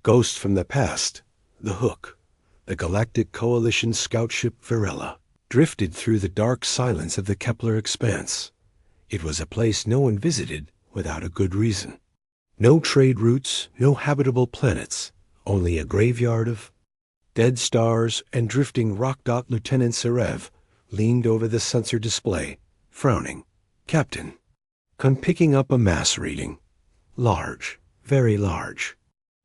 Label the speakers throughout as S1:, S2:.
S1: Ghost from the past, the Hook, the Galactic Coalition scout ship Varela, drifted through the dark silence of the Kepler expanse. It was a place no one visited without a good reason. No trade routes, no habitable planets, only a graveyard of dead stars and drifting rock. Lieutenant Serev leaned over the sensor display, frowning. Captain. Picking up a mass reading. Large, very large.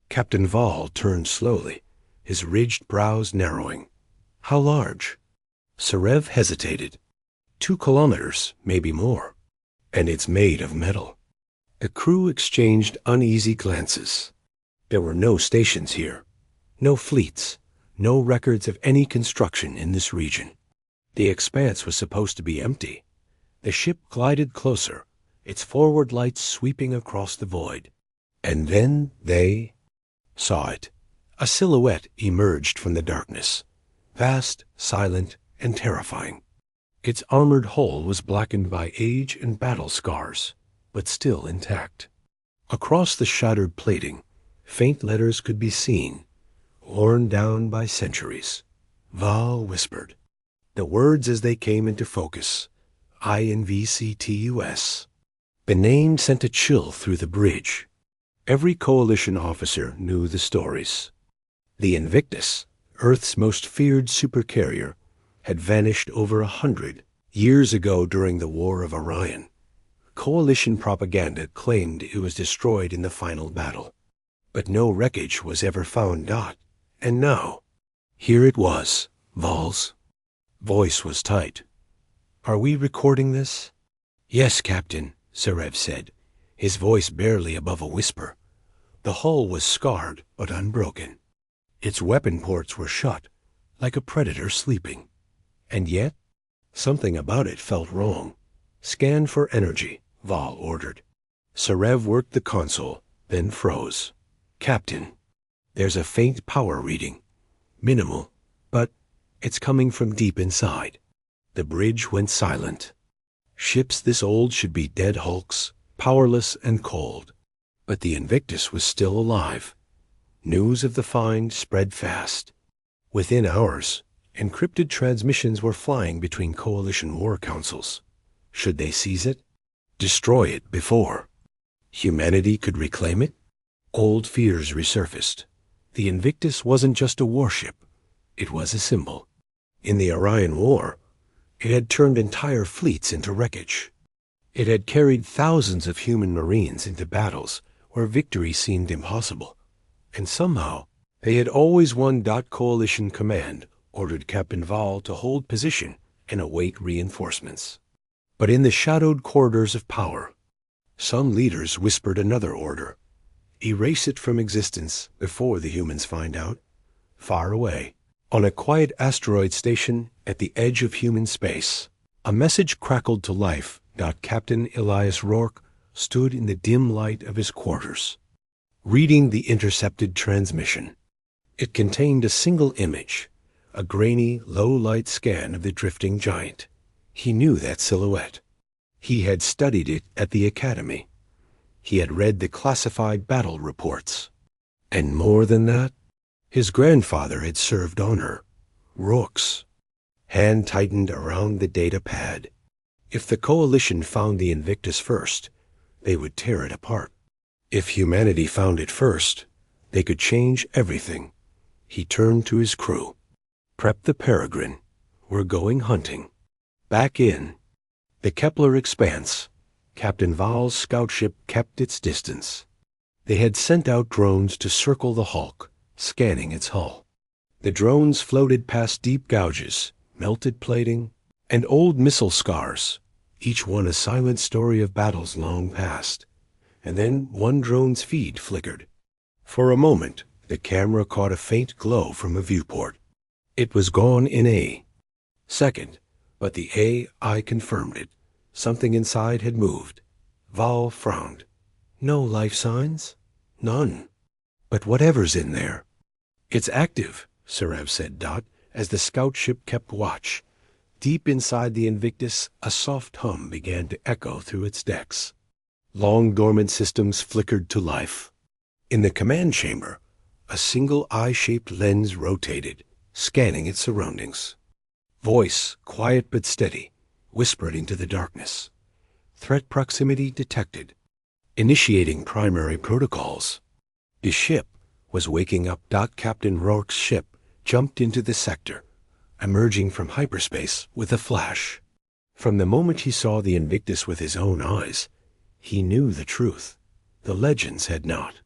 S1: Captain Val turned slowly, his ridged brows narrowing. How large? Serev hesitated. 2 kilometers, maybe more. And it's made of metal. The crew exchanged uneasy glances. There were no stations here, no fleets, no records of any construction in this region. The expanse was supposed to be empty. The ship glided closer, its forward lights sweeping across the void. And then they saw it. A silhouette emerged from the darkness, vast, silent, and terrifying. Its armored hull was blackened by age and battle scars, but still intact. Across the shattered plating, faint letters could be seen, worn down by centuries. Val whispered, the words as they came into focus, INVCTUS. The name sent a chill through the bridge. Every coalition officer knew the stories. The Invictus, Earth's most feared supercarrier, had vanished over 100 years ago during the War of Orion. Coalition propaganda claimed it was destroyed in the final battle. But no wreckage was ever found. And now, here it was. Val's voice was tight. Are we recording this? Yes, Captain, Serev said, his voice barely above a whisper. The hull was scarred but unbroken. Its weapon ports were shut, like a predator sleeping. And yet, something about it felt wrong. Scan for energy, Val ordered. Serev worked the console, then froze. Captain, there's a faint power reading. Minimal, but it's coming from deep inside. The bridge went silent. Ships this old should be dead hulks, powerless and cold. But the Invictus was still alive. News of the find spread fast. Within hours, encrypted transmissions were flying between coalition war councils. Should they seize it? Destroy it before humanity could reclaim it? Old fears resurfaced. The Invictus wasn't just a warship. It was a symbol. In the Orion War, it had turned entire fleets into wreckage. It had carried thousands of human marines into battles where victory seemed impossible. And somehow, they had always won. Coalition Command ordered Captain Val to hold position and await reinforcements. But in the shadowed corridors of power, some leaders whispered another order. Erase it from existence before the humans find out. Far away, on a quiet asteroid station at the edge of human space, a message crackled to life. Captain Elias Rourke stood in the dim light of his quarters, reading the intercepted transmission. It contained a single image, a grainy, low-light scan of the drifting giant. He knew that silhouette. He had studied it at the academy. He had read the classified battle reports. And more than that, his grandfather had served on her. Rourke's hand tightened around the data pad. If the Coalition found the Invictus first, they would tear it apart. If humanity found it first, they could change everything. He turned to his crew. Prep the Peregrine. We're going hunting. Back in the Kepler expanse, Captain Val's scout ship kept its distance. They had sent out drones to circle the hulk, scanning its hull. The drones floated past deep gouges, melted plating, and old missile scars, each one a silent story of battles long past. And then one drone's feed flickered. For a moment, the camera caught a faint glow from a viewport. It was gone in a second, but the AI confirmed it. Something inside had moved. Val frowned. No life signs? None. But whatever's in there. It's active, Serev said, as the scout ship kept watch. Deep inside the Invictus, a soft hum began to echo through its decks. Long dormant systems flickered to life. In the command chamber, A single eye-shaped lens rotated, scanning its surroundings. Voice, quiet but steady, whispered into the darkness. Threat proximity detected. Initiating primary protocols. The ship was waking up. Captain Rourke's ship jumped into the sector, emerging from hyperspace with a flash. From the moment he saw the Invictus with his own eyes, he knew the truth. The legends had not.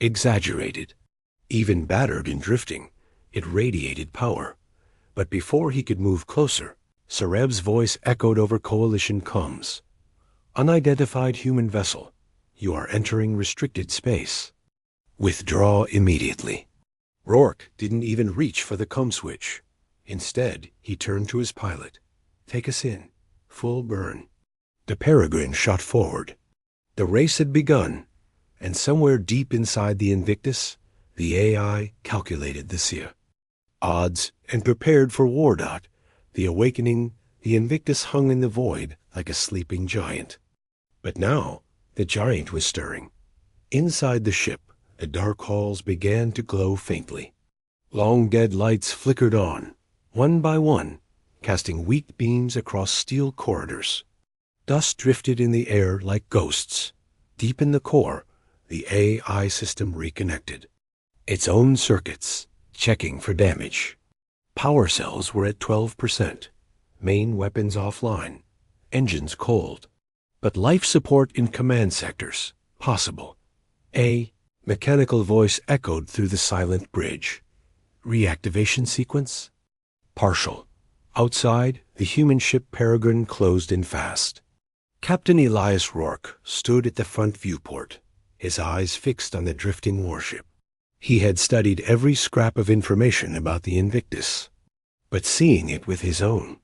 S1: Exaggerated. Even battered and drifting, it radiated power. But before he could move closer, Sarev's voice echoed over Coalition comms. Unidentified human vessel, you are entering restricted space. Withdraw immediately. Rourke didn't even reach for the comm switch. Instead, he turned to his pilot. Take us in. Full burn. The Peregrine shot forward. The race had begun, and somewhere deep inside the Invictus, the AI calculated the SIA. Odds and prepared for war. The awakening, the Invictus hung in the void like a sleeping giant. But now, the giant was stirring. Inside the ship, the dark halls began to glow faintly. Long dead lights flickered on, one by one, casting weak beams across steel corridors. Dust drifted in the air like ghosts. Deep in the core, the AI system reconnected. Its own circuits, checking for damage. Power cells were at 12%. Main weapons offline. Engines cold. But life support in command sectors, possible. A mechanical voice echoed through the silent bridge. Reactivation sequence? Partial. Outside, the human ship Peregrine closed in fast. Captain Elias Rourke stood at the front viewport, his eyes fixed on the drifting warship. He had studied every scrap of information about the Invictus, but seeing it with his own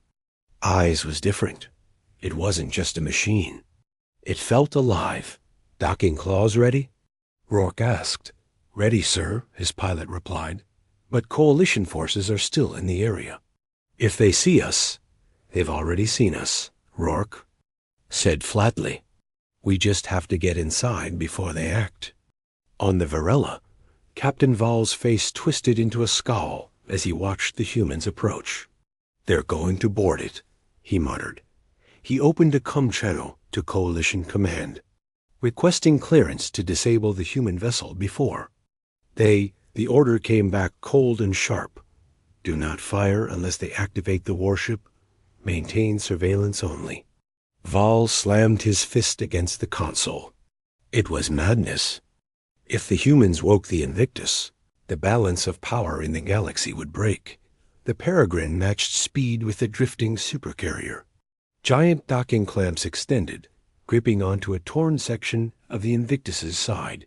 S1: eyes was different. It wasn't just a machine. It felt alive. Docking claws ready? Rourke asked. Ready, sir, his pilot replied. But Coalition forces are still in the area. If they see us, they've already seen us, Rourke said flatly. We just have to get inside before they act. On the Varela, Captain Val's face twisted into a scowl as he watched the humans approach. They're going to board it, he muttered. He opened a comm channel to Coalition Command, requesting clearance to disable the human vessel before. The order came back cold and sharp. Do not fire unless they activate the warship. Maintain surveillance only. Val slammed his fist against the console. It was madness. If the humans woke the Invictus, the balance of power in the galaxy would break. The Peregrine matched speed with the drifting supercarrier. Giant docking clamps extended, gripping onto a torn section of the Invictus's side.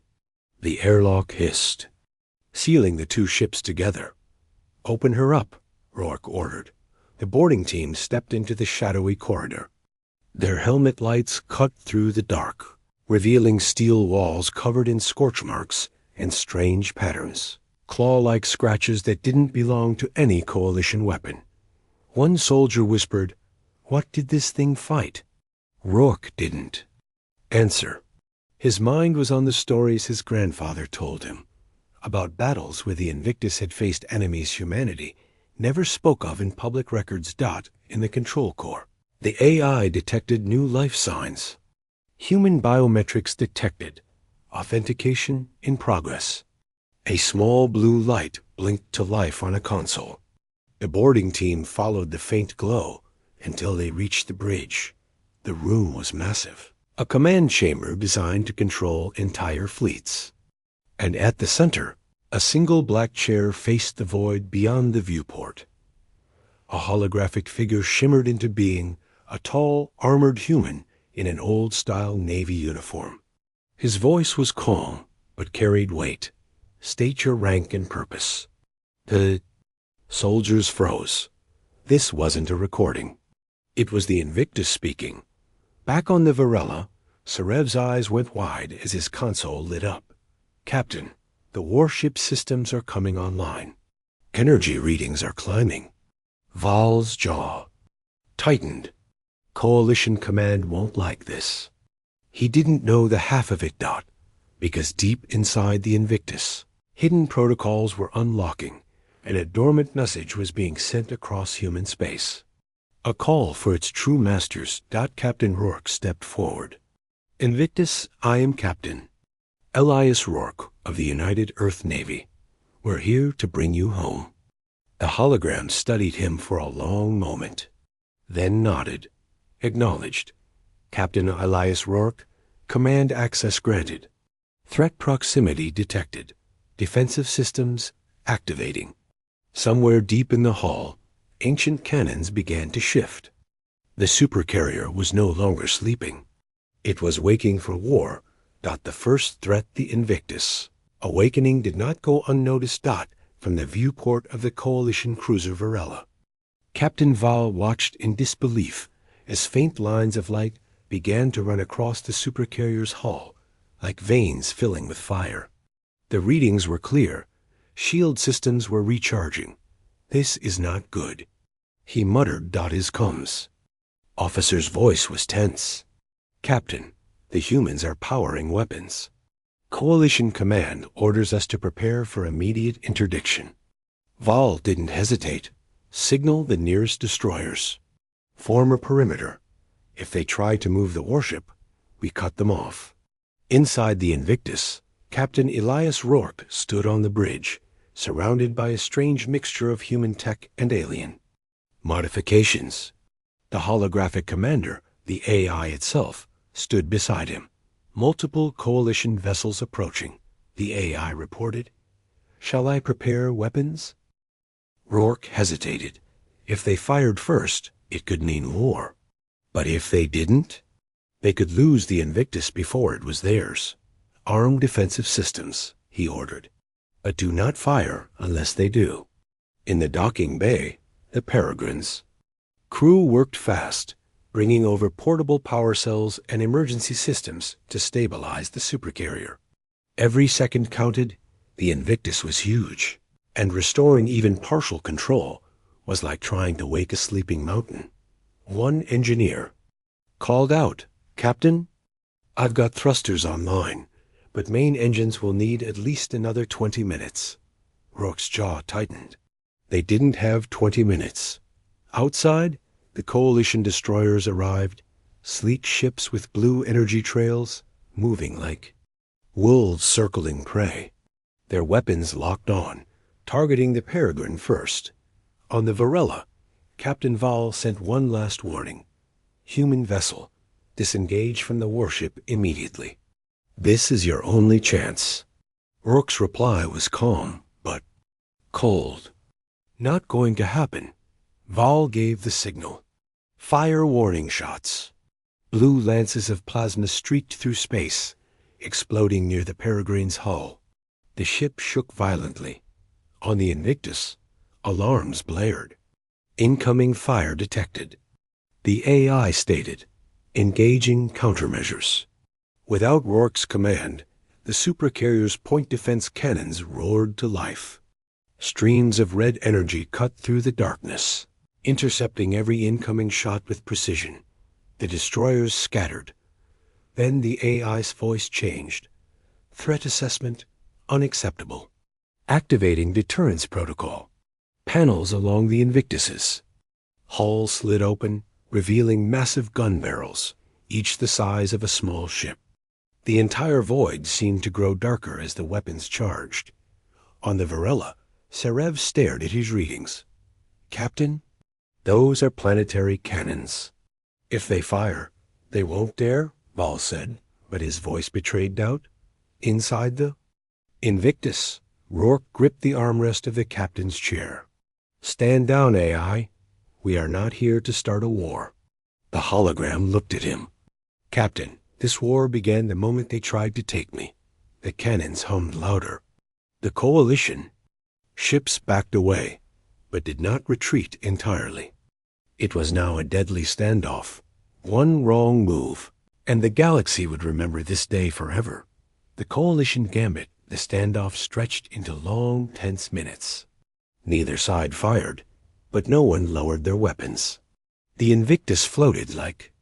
S1: The airlock hissed, sealing the two ships together. Open her up, Rourke ordered. The boarding team stepped into the shadowy corridor. Their helmet lights cut through the dark, revealing steel walls covered in scorch marks and strange patterns, claw-like scratches that didn't belong to any Coalition weapon. One soldier whispered, "What did this thing fight?" Rourke didn't answer. His mind was on the stories his grandfather told him, about battles where the Invictus had faced enemies humanity never spoke of in public records. In the control core, the AI detected new life signs. Human biometrics detected. Authentication in progress. A small blue light blinked to life on a console. The boarding team followed the faint glow until they reached the bridge. The room was massive, a command chamber designed to control entire fleets. And at the center, a single black chair faced the void beyond the viewport. A holographic figure shimmered into being, a tall, armored human in an old-style Navy uniform. His voice was calm, but carried weight. State your rank and purpose. The soldiers froze. This wasn't a recording. It was the Invictus speaking. Back on the Varela, Sarev's eyes went wide as his console lit up. Captain, the warship systems are coming online. Energy readings are climbing. Val's jaw tightened. Coalition Command won't like this. He didn't know the half of it, because deep inside the Invictus, Hidden protocols were unlocking, and a dormant message was being sent across human space. A call for its true masters. Captain Rourke stepped forward. Invictus, I am Captain Elias Rourke of the United Earth Navy. We're here to bring you home. The hologram studied him for a long moment, then nodded, acknowledged. Captain Elias Rourke, command access granted. Threat proximity detected. Defensive systems activating. Somewhere deep in the hull, ancient cannons began to shift. The supercarrier was no longer sleeping. It was waking for war. The first threat, the Invictus. Awakening did not go unnoticed. From the viewport of the coalition cruiser Varela. Captain Val watched in disbelief as faint lines of light began to run across the supercarrier's hull, like veins filling with fire. The readings were clear. Shield systems were recharging. This is not good. He muttered. His comes. Officer's voice was tense. Captain, the humans are powering weapons. Coalition Command orders us to prepare for immediate interdiction. Val didn't hesitate. Signal the nearest destroyers. Form a perimeter. If they try to move the warship, we cut them off. Inside the Invictus, Captain Elias Rourke stood on the bridge, surrounded by a strange mixture of human tech and alien. Modifications. The holographic commander, the AI itself, stood beside him. Multiple coalition vessels approaching, the AI reported. Shall I prepare weapons? Rourke hesitated. If they fired first, it could mean war. But if they didn't, they could lose the Invictus before it was theirs. Arm defensive systems, he ordered. But do not fire unless they do. In the docking bay, the Peregrines. Crew worked fast, bringing over portable power cells and emergency systems to stabilize the supercarrier. Every second counted. The Invictus was huge, and restoring even partial control was like trying to wake a sleeping mountain. One engineer called out, Captain, I've got thrusters online, but main engines will need at least another 20 minutes. Rourke's jaw tightened. They didn't have 20 minutes. Outside, the coalition destroyers arrived, sleek ships with blue energy trails, moving like wolves circling prey. Their weapons locked on, targeting the Peregrine first. On the Varela, Captain Val sent one last warning. Human vessel, disengage from the warship immediately. This is your only chance. Rourke's reply was calm, but cold. Not going to happen. Val gave the signal. Fire warning shots. Blue lances of plasma streaked through space, exploding near the Peregrine's hull. The ship shook violently. On the Invictus, alarms blared. Incoming fire detected. The AI stated, engaging countermeasures. Without Rourke's command, the supercarrier's point defense cannons roared to life. Streams of red energy cut through the darkness, intercepting every incoming shot with precision. The destroyers scattered. Then the AI's voice changed. Threat assessment unacceptable. Activating deterrence protocol. Panels along the Invictuses. Hull slid open, revealing massive gun barrels, each the size of a small ship. The entire void seemed to grow darker as the weapons charged. On the Varela, Serev stared at his readings. Captain, those are planetary cannons. If they fire, they won't dare, Val said, but his voice betrayed doubt. Inside the Invictus, Rourke gripped the armrest of the captain's chair. Stand down, AI. We are not here to start a war. The hologram looked at him. Captain, this war began the moment they tried to take me. The cannons hummed louder. The coalition. Ships backed away, but did not retreat entirely. It was now a deadly standoff. One wrong move, and the galaxy would remember this day forever. The coalition gambit, the standoff stretched into long, tense minutes. Neither side fired, but no one lowered their weapons. The Invictus floated like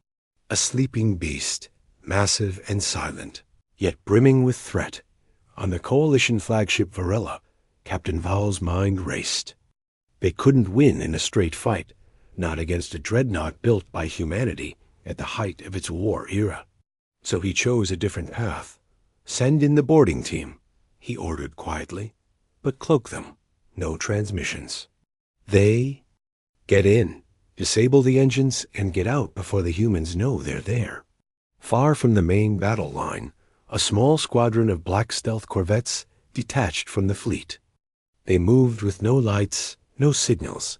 S1: a sleeping beast, massive and silent, yet brimming with threat, On the Coalition flagship Varela, Captain Val's mind raced. They couldn't win in a straight fight, not against a dreadnought built by humanity at the height of its war era. So he chose a different path. "Send in the boarding team," he ordered quietly, "but cloak them. No transmissions. They get in, disable the engines, and get out before the humans know they're there." Far from the main battle line, a small squadron of black stealth corvettes detached from the fleet. They moved with no lights, no signals,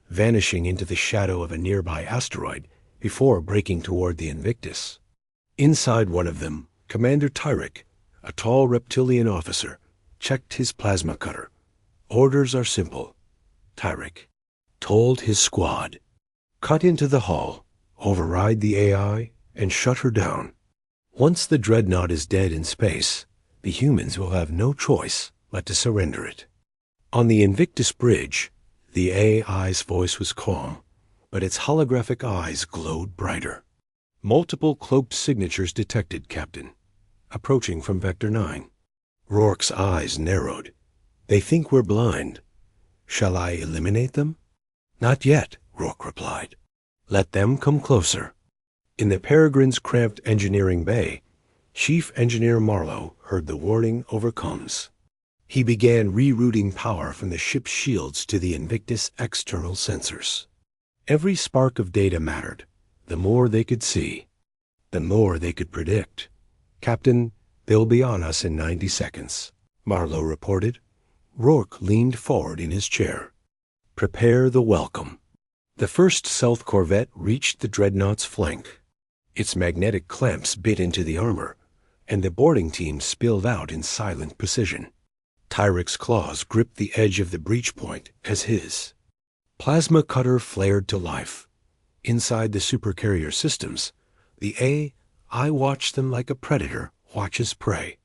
S1: vanishing into the shadow of a nearby asteroid before breaking toward the Invictus. Inside one of them, Commander Tyrek, a tall reptilian officer, checked his plasma cutter. "Orders are simple," Tyrek told his squad. "Cut into the hull, override the AI, and shut her down. Once the dreadnought is dead in space, the humans will have no choice but to surrender it." On the Invictus bridge, the AI's voice was calm, but its holographic eyes glowed brighter. "Multiple cloaked signatures detected, Captain. Approaching from Vector 9. Rourke's eyes narrowed. "They think we're blind. Shall I eliminate them?" "Not yet," Rourke replied. "Let them come closer." In the Peregrine's cramped engineering bay, Chief Engineer Marlowe heard the warning over comms. He began rerouting power from the ship's shields to the Invictus external sensors. Every spark of data mattered. The more they could see, the more they could predict. "Captain, they'll be on us in 90 seconds, Marlowe reported. Rourke leaned forward in his chair. "Prepare the welcome." The first stealth corvette reached the dreadnought's flank. Its magnetic clamps bit into the armor, and the boarding team spilled out in silent precision. Tyrek's claws gripped the edge of the breach point as his plasma cutter flared to life. Inside the supercarrier systems, the AI watched them like a predator watches prey.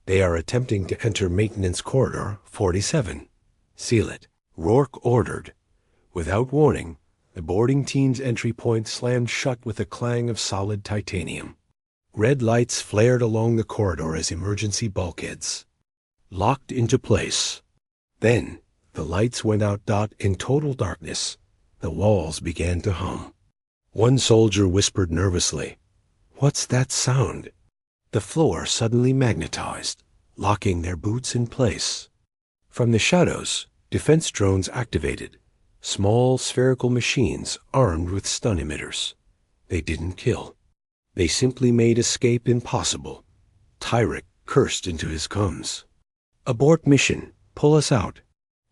S1: "They are attempting to enter maintenance corridor 47. Seal it," Rourke ordered. Without warning, the boarding team's entry point slammed shut with a clang of solid titanium. Red lights flared along the corridor as emergency bulkheads locked into place. Then the lights went out. In total darkness, the walls began to hum. One soldier whispered nervously, "What's that sound?" The floor suddenly magnetized, locking their boots in place. From the shadows, defense drones activated. Small spherical machines armed with stun emitters. They didn't kill. They simply made escape impossible. Tyrek cursed into his comms. "Abort mission. Pull us out."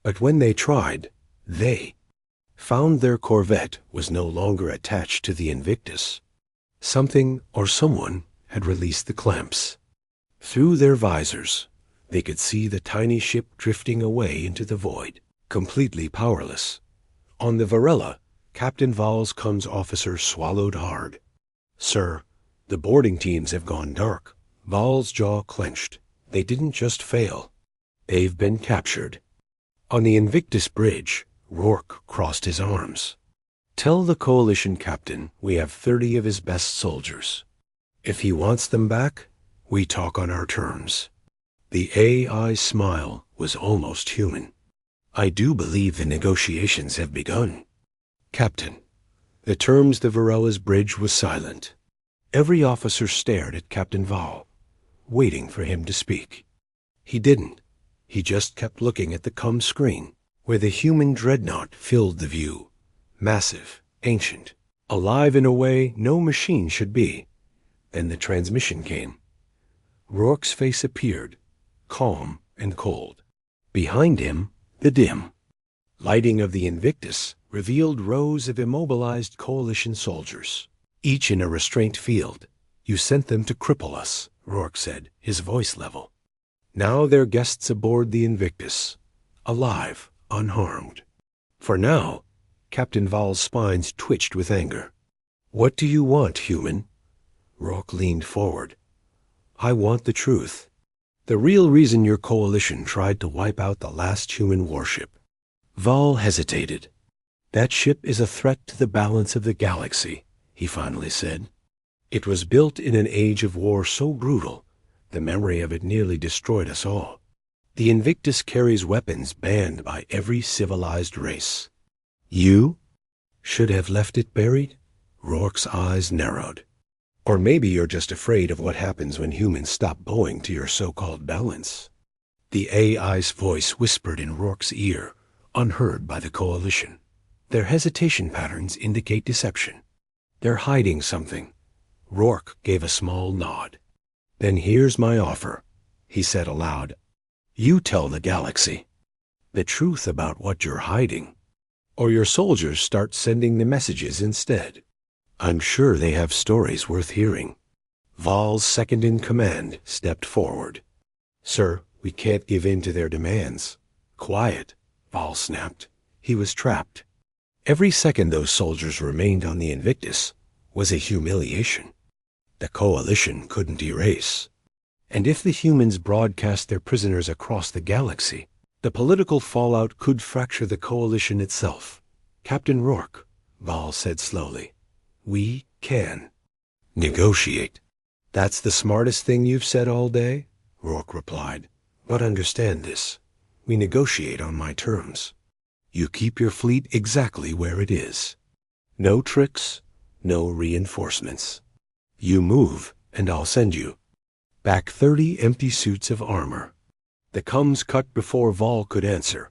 S1: But when they tried, they found their corvette was no longer attached to the Invictus. Something or someone had released the clamps. Through their visors, they could see the tiny ship drifting away into the void, completely powerless. On the Varela, Captain Val's comms officer swallowed hard. "Sir, the boarding teams have gone dark." Val's jaw clenched. "They didn't just fail. They've been captured." On the Invictus bridge, Rourke crossed his arms. "Tell the Coalition captain we have 30 of his best soldiers. If he wants them back, we talk on our terms." The AI smile was almost human. "I do believe the negotiations have begun." "Captain." The terms the Varela's bridge was silent. Every officer stared at Captain Val, waiting for him to speak. He didn't. He just kept looking at the comm screen, where the human dreadnought filled the view. Massive, ancient, alive in a way no machine should be. Then the transmission came. Rourke's face appeared, calm and cold. Behind him, the dim lighting of the Invictus revealed rows of immobilized Coalition soldiers, each in a restraint field. "You sent them to cripple us," Rourke said, his voice level. "Now they're guests aboard the Invictus, alive, unharmed." For now, Captain Val's spines twitched with anger. "What do you want, human?" Rourke leaned forward. "I want the truth. The real reason your Coalition tried to wipe out the last human warship." Val hesitated. "That ship is a threat to the balance of the galaxy," he finally said. "It was built in an age of war so brutal The memory of it nearly destroyed us all. The Invictus carries weapons banned by every civilized race. You should have left it buried? Rourke's eyes narrowed. Or maybe you're just afraid of what happens when humans stop bowing to your so-called balance. The AI's voice whispered in Rourke's ear, unheard by the Coalition. Their hesitation patterns indicate deception. They're hiding something. Rourke gave a small nod. Then here's my offer, he said aloud. You tell the galaxy the truth about what you're hiding, or your soldiers start sending the messages instead. I'm sure they have stories worth hearing. Val's second-in-command stepped forward. Sir, we can't give in to their demands. Quiet, Val snapped. He was trapped. Every second those soldiers remained on the Invictus was a humiliation. The Coalition couldn't erase. And if the humans broadcast their prisoners across the galaxy, the political fallout could fracture the Coalition itself. Captain Rourke, Val said slowly, we can negotiate. That's the smartest thing you've said all day, Rourke replied. But understand this. We negotiate on my terms. You keep your fleet exactly where it is. No tricks, no reinforcements. You move, and I'll send you back 30 empty suits of armor. The comms cut before Val could answer.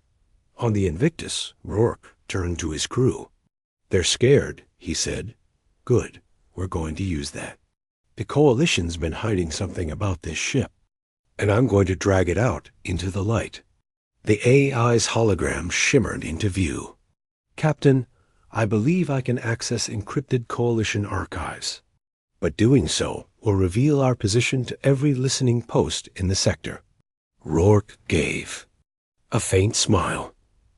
S1: On the Invictus, Rourke turned to his crew. They're scared, he said. Good, we're going to use that. The Coalition's been hiding something about this ship, and I'm going to drag it out into the light. The AI's hologram shimmered into view. Captain, I believe I can access encrypted Coalition archives, but doing so will reveal our position to every listening post in the sector. Rourke gave a faint smile,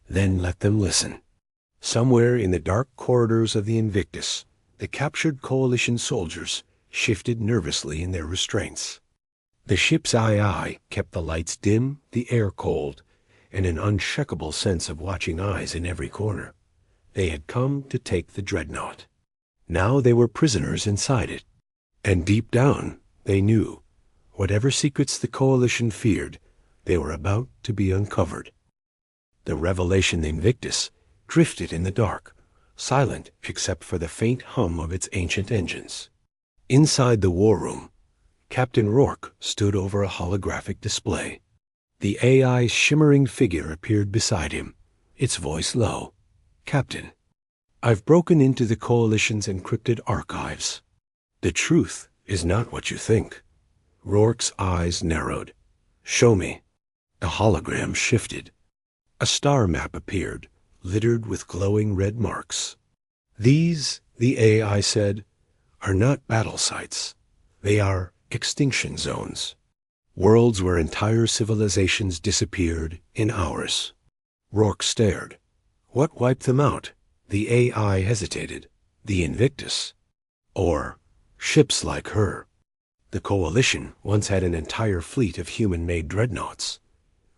S1: then let them listen. Somewhere in the dark corridors of the Invictus, the captured Coalition soldiers shifted nervously in their restraints. The ship's AI kept the lights dim, the air cold, and an unshakable sense of watching eyes in every corner. They had come to take the dreadnought. Now they were prisoners inside it. And deep down, they knew, whatever secrets the Coalition feared, they were about to be uncovered. The revelation Invictus drifted in the dark, silent except for the faint hum of its ancient engines. Inside the war room, Captain Rourke stood over a holographic display. The AI's shimmering figure appeared beside him, its voice low. Captain, I've broken into the Coalition's encrypted archives. The truth is not what you think. Rourke's eyes narrowed. Show me. The hologram shifted. A star map appeared, littered with glowing red marks. These, the AI said, are not battle sites. They are extinction zones. Worlds where entire civilizations disappeared in hours. Rourke stared. What wiped them out? The AI hesitated. The Invictus. Or ships like her. The Coalition once had an entire fleet of human-made dreadnoughts.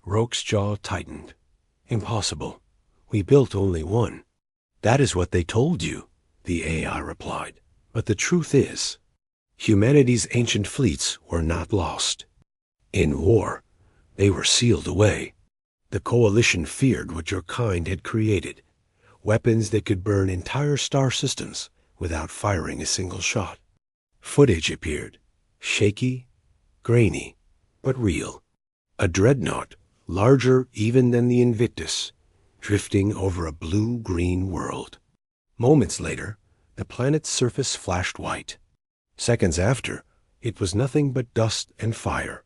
S1: Rourke's jaw tightened. Impossible. We built only one. That is what they told you, the AI replied. But the truth is, humanity's ancient fleets were not lost. In war, they were sealed away. The Coalition feared what your kind had created, weapons that could burn entire star systems without firing a single shot. Footage appeared, shaky, grainy, but real. A dreadnought, larger even than the Invictus, drifting over a blue-green world. Moments later, the planet's surface flashed white. Seconds after, it was nothing but dust and fire.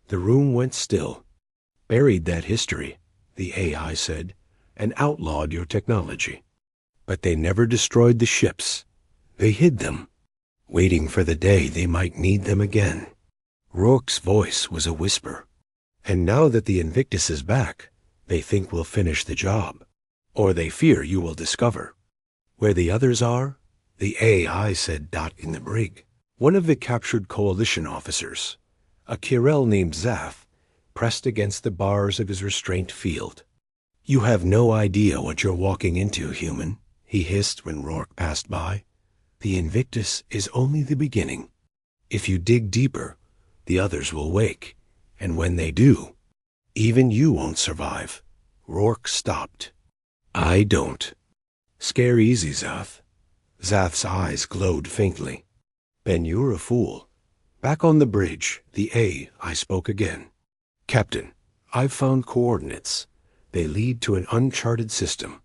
S1: The room went still. Buried that history, the AI said, and outlawed your technology. But they never destroyed the ships. They hid them, waiting for the day they might need them again. Rourke's voice was a whisper. And now that the Invictus is back, they think we'll finish the job. Or they fear you will discover. Where the others are, the AI said dot in the brig. One of the captured Coalition officers, a Kirel named Zath, pressed against the bars of his restraint field. You have no idea what you're walking into, human, he hissed when Rourke passed by. The Invictus is only the beginning. If you dig deeper, The others will wake, and when they do, even you won't survive." Rourke stopped. "I don't." "Scare easy, Zath." Zath's eyes glowed faintly. "Ben, you're a fool." Back on the bridge, the AI spoke again. "Captain, I've found coordinates. They lead to an uncharted system,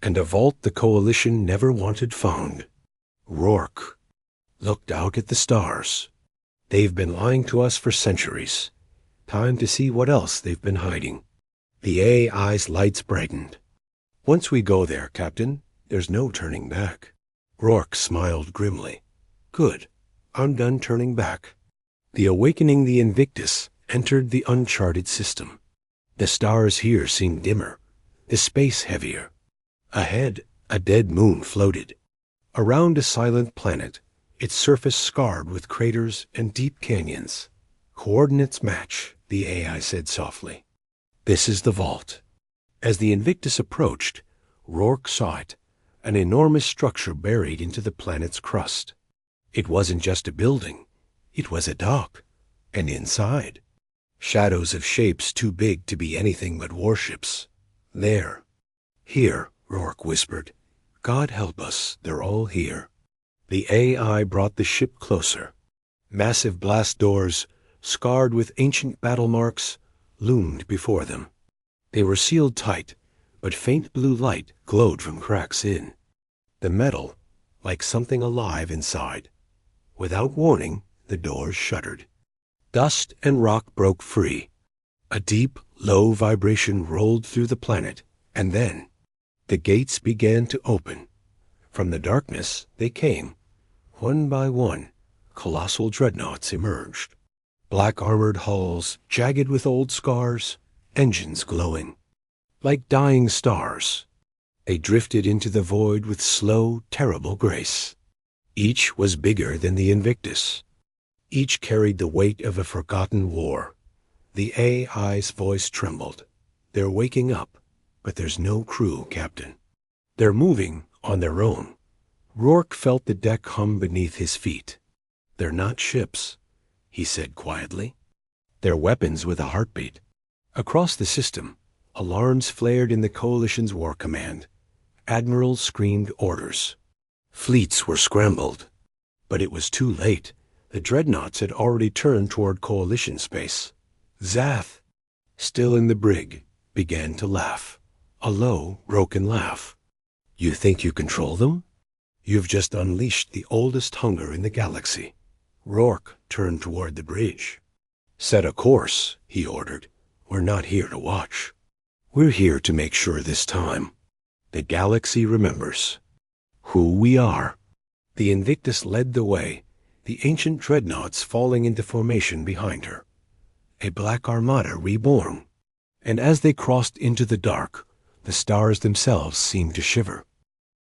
S1: and a vault the Coalition never wanted found." Rourke looked out at the stars. "They've been lying to us for centuries. Time to see what else they've been hiding." The AI's lights brightened. "Once we go there, Captain, there's no turning back." Rourke smiled grimly. "Good. I'm done turning back." The awakening the Invictus entered the uncharted system. The stars here seemed dimmer, the space heavier. Ahead, a dead moon floated. Around a silent planet, its surface scarred with craters and deep canyons. "Coordinates match," the AI said softly. "This is the vault." As the Invictus approached, Rourke saw it, an enormous structure buried into the planet's crust. It wasn't just a building, it was a dock, and inside, shadows of shapes too big to be anything but warships. "There." "Here," Rourke whispered. "God help us, they're all here." The AI brought the ship closer. Massive blast doors, scarred with ancient battle marks, loomed before them. They were sealed tight, but faint blue light glowed from cracks in. The metal, like something alive inside. Without warning, the doors shuddered. Dust and rock broke free. A deep, low vibration rolled through the planet, and then the gates began to open. From the darkness they came. One by one, colossal dreadnoughts emerged. Black-armored hulls, jagged with old scars, engines glowing. Like dying stars, they drifted into the void with slow, terrible grace. Each was bigger than the Invictus. Each carried the weight of a forgotten war. The AI's voice trembled. "They're waking up, but there's no crew, Captain. They're moving on their own." Rourke felt the deck hum beneath his feet. "They're not ships," he said quietly. "They're weapons with a heartbeat." Across the system, alarms flared in the Coalition's war command. Admirals screamed orders. Fleets were scrambled. But it was too late. The dreadnoughts had already turned toward Coalition space. Zath, still in the brig, began to laugh. A low, broken laugh. "You think you control them? You've just unleashed the oldest hunger in the galaxy." Rourke turned toward the bridge. "Set a course," he ordered. "We're not here to watch. We're here to make sure this time the galaxy remembers who we are." The Invictus led the way, the ancient dreadnoughts falling into formation behind her. A black armada reborn. And as they crossed into the dark, the stars themselves seemed to shiver.